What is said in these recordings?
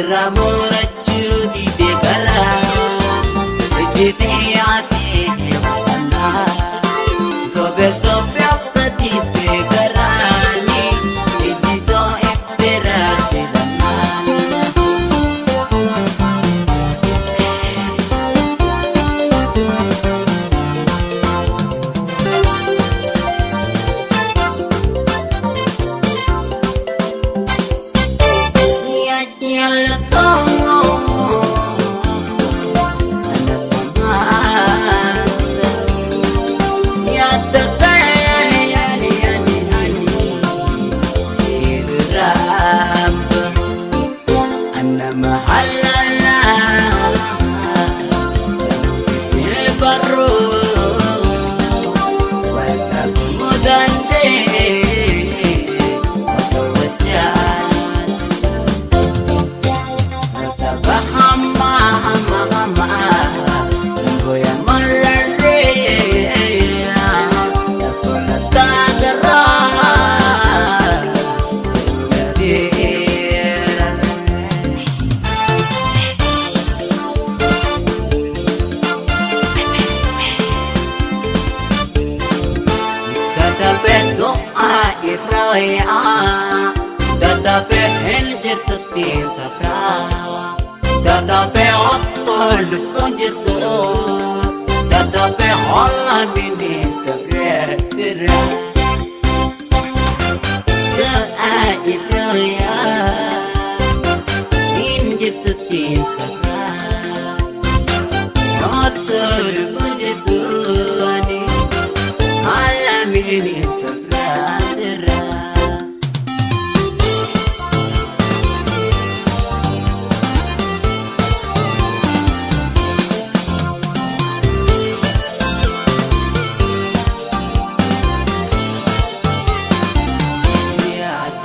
Ramurachu di degara, jiti ati hewala. Sobe sobe apsati degara ni, jito ekdera sedana.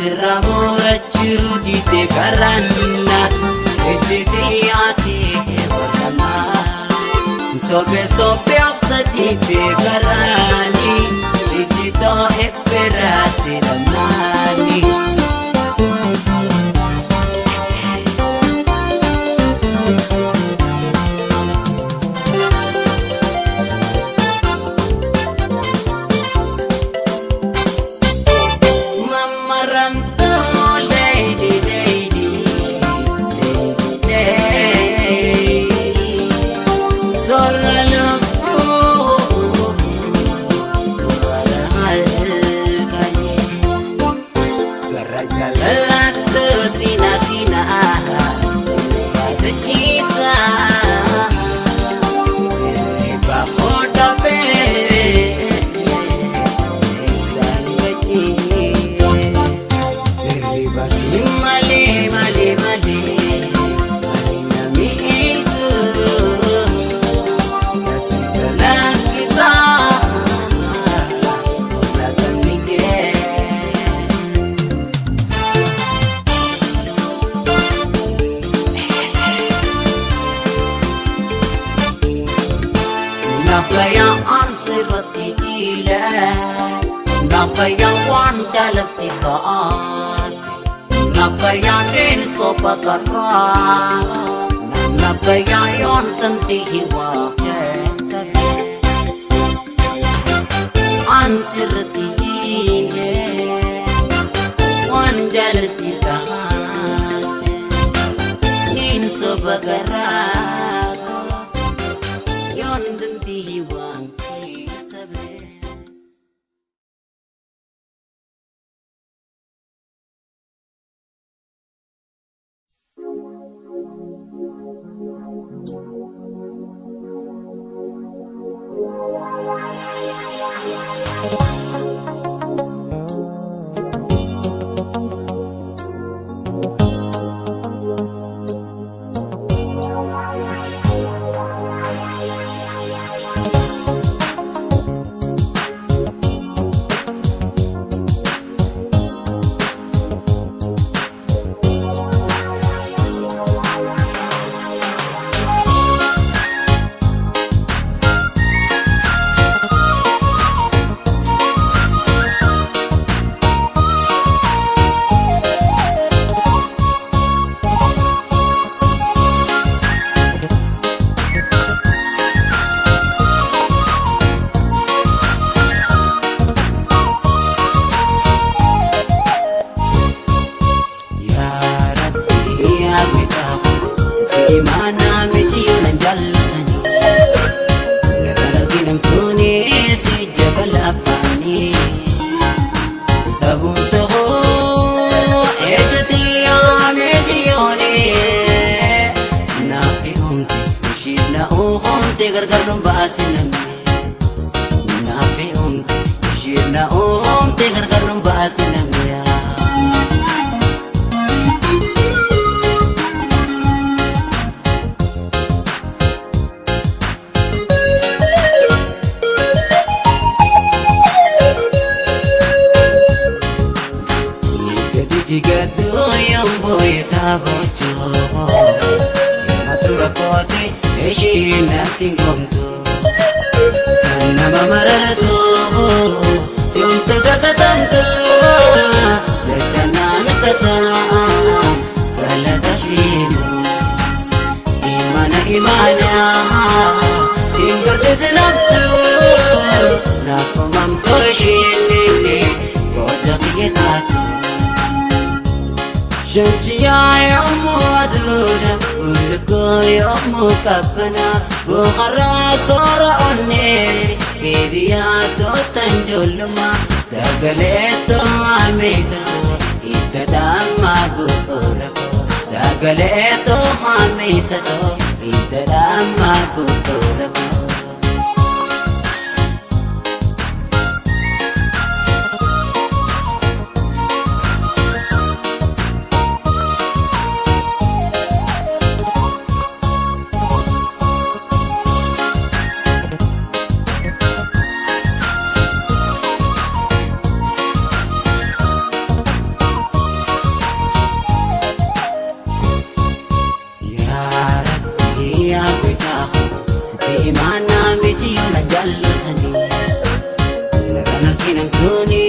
Ramurachu di degarana, jiti ati hewala. Sobe sobe apsati degarani, jito ekdera sedana. mana miti yunan jallusani Naranarginam kuni si jabal afani Tabun toho ejati ameti yoni Nafi umti shirna uhumti gargarnum basinami Nafi umti shirna uhumti gargarnum basinami Jigadu yang boy tabocho Matura kote eshi nating komto Nama mararatu yung tagakatanto Lechanan kata Galatashimo Imana Tinggal sesenapto Napamam koshinini Kodak yetatu Shamsiya yamu adluda Ulko yamu kapna Bukhara sora onne Kiriyato tanjulma Dagaleto amisato Itadama bukurako Dagaleto amisato Itadama bukurako Imana miti yuna jallusani Naranarginam kuni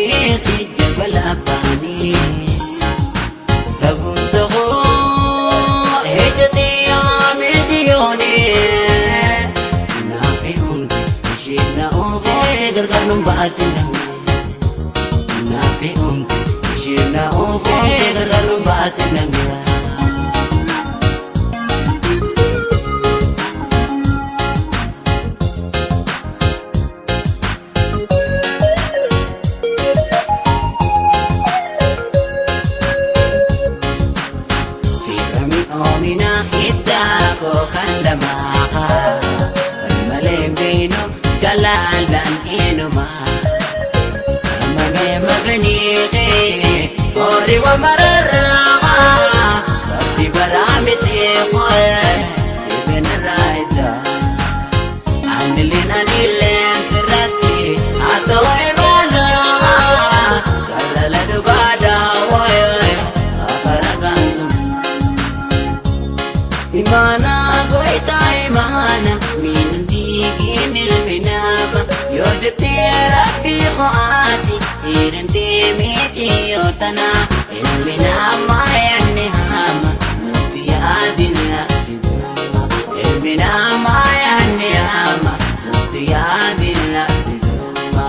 si jabal afani Tabun toho ejati ameti yoni Nafi umti shirna uhe gargarnum basinami Nafi umti shirna uhe gargarnum basinami Ko kandamaka Almalembino jalalan inuma Maganiki Ori wa mararama Bakti baramiti koe Ibn raida Anilin sirati Ato imana Kalala dubada woy Akaragansun Imana goita imana Minandigin ilminaba Yodite rabbi khuati Irinti miti yotana Ilminama yanihama Mutiyadin nasiduma Ilminama yanihama Mutiyadin nasiduma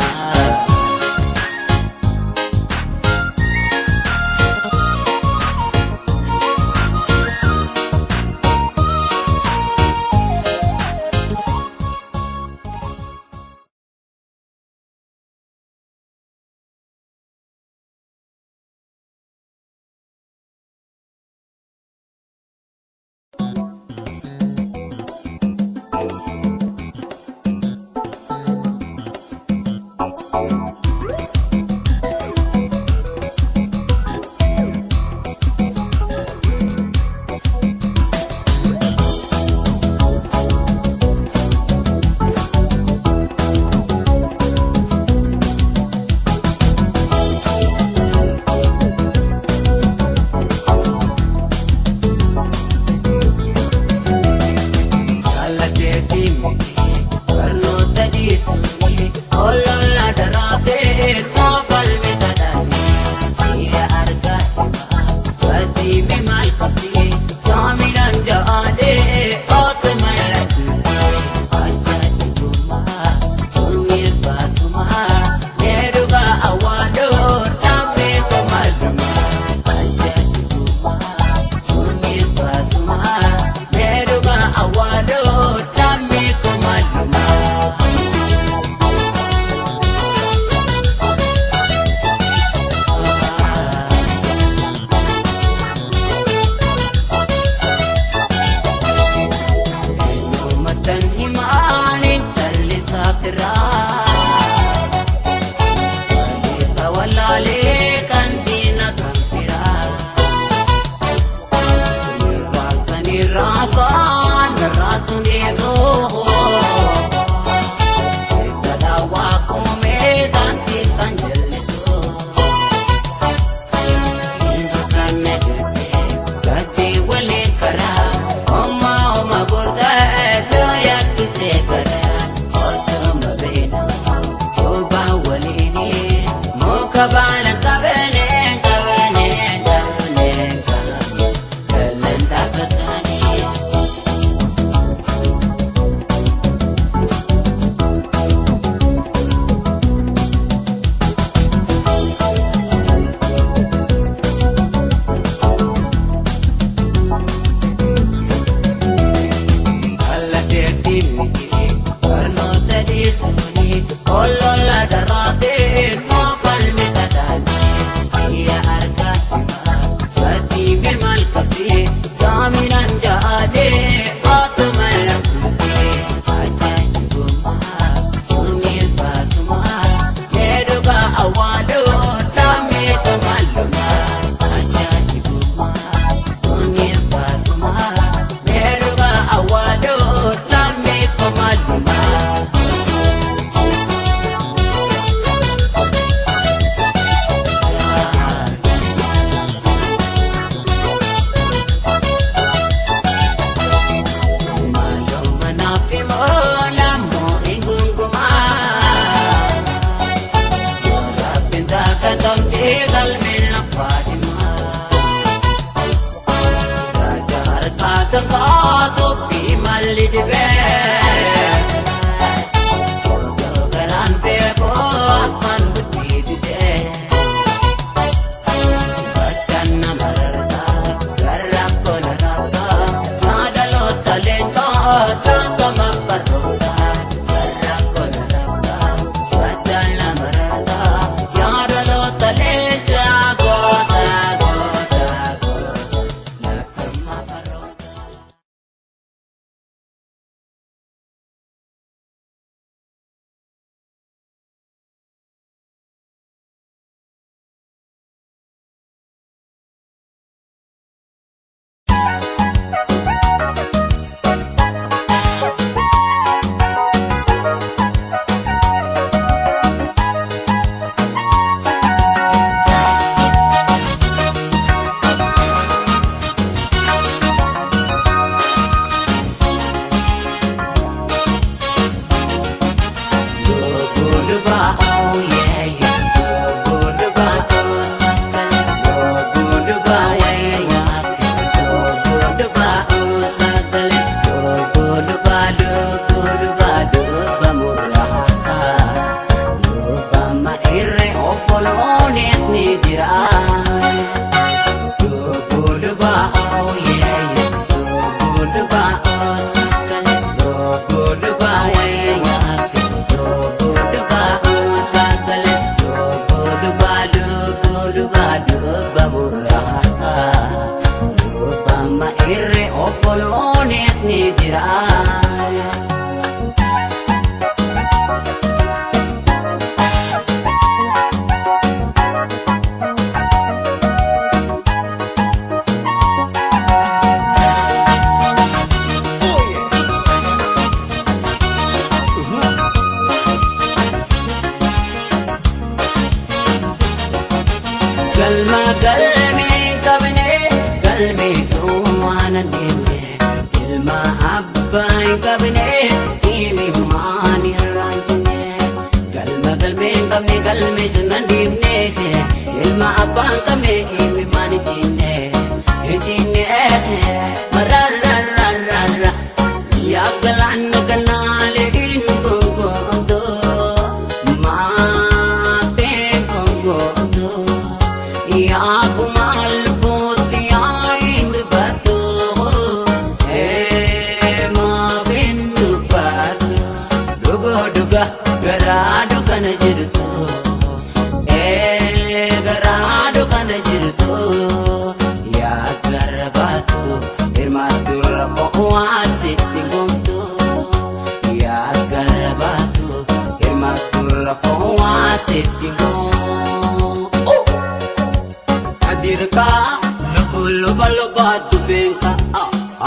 Luba luba tu bengka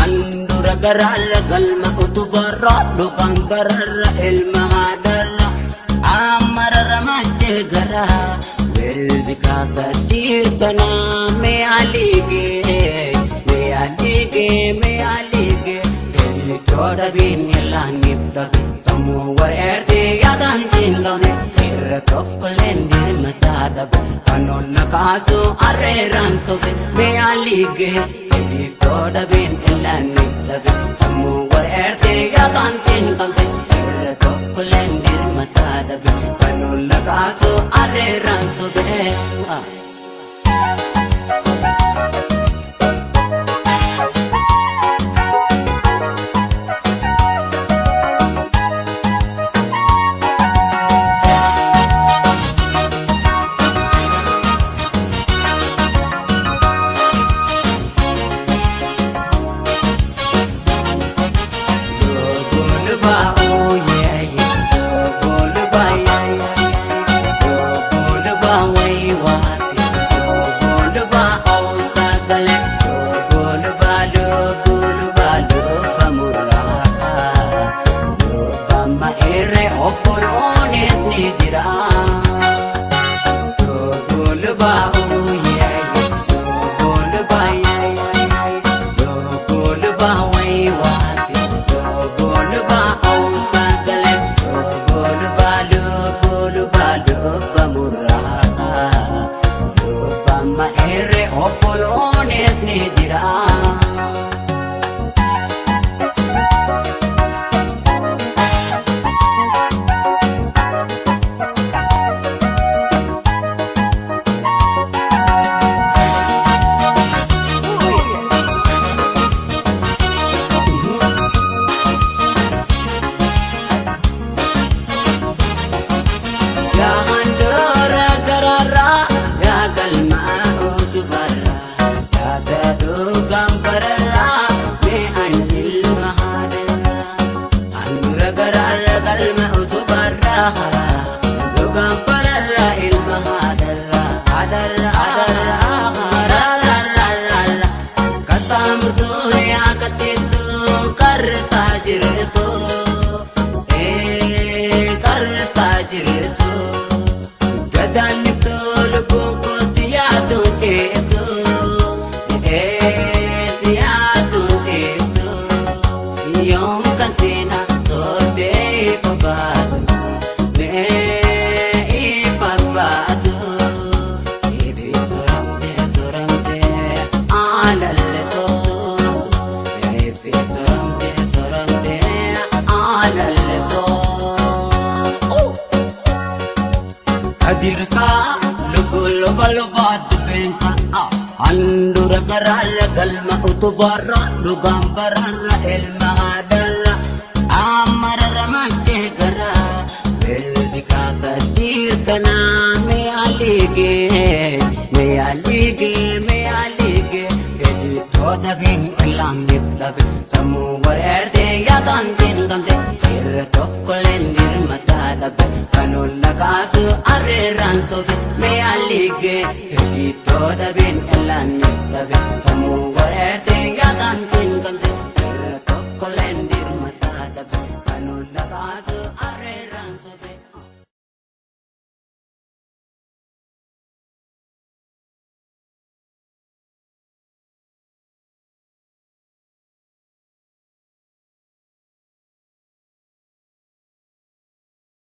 andura Andura gararra galma utubarra Lukan bararra ilma hadarra Amararra majje gara Weldi kakadir kana me alige Choda bin ilan niptabi Samu war erte yadan jingane Irra tokkolen dirmata dabe Anon nakaso arreran sobe me alige Choda bin ilan niptabi Samu war erte yadan jingane Irra tokkolen dirmata dabe Anon nakaso arreran sobe Andura gararra galma utubarra Lugan bararra ilma hadarra Amararra majje gara Weldi kakadir kana me alige Edi choda bin ilan niftabi Samu war erte yadan jingante Irra tokkolen dirmata dabe Kanun nakasu arreran sobe me alige Edi choda bin ilan niftabi Samu war erte yadan jingante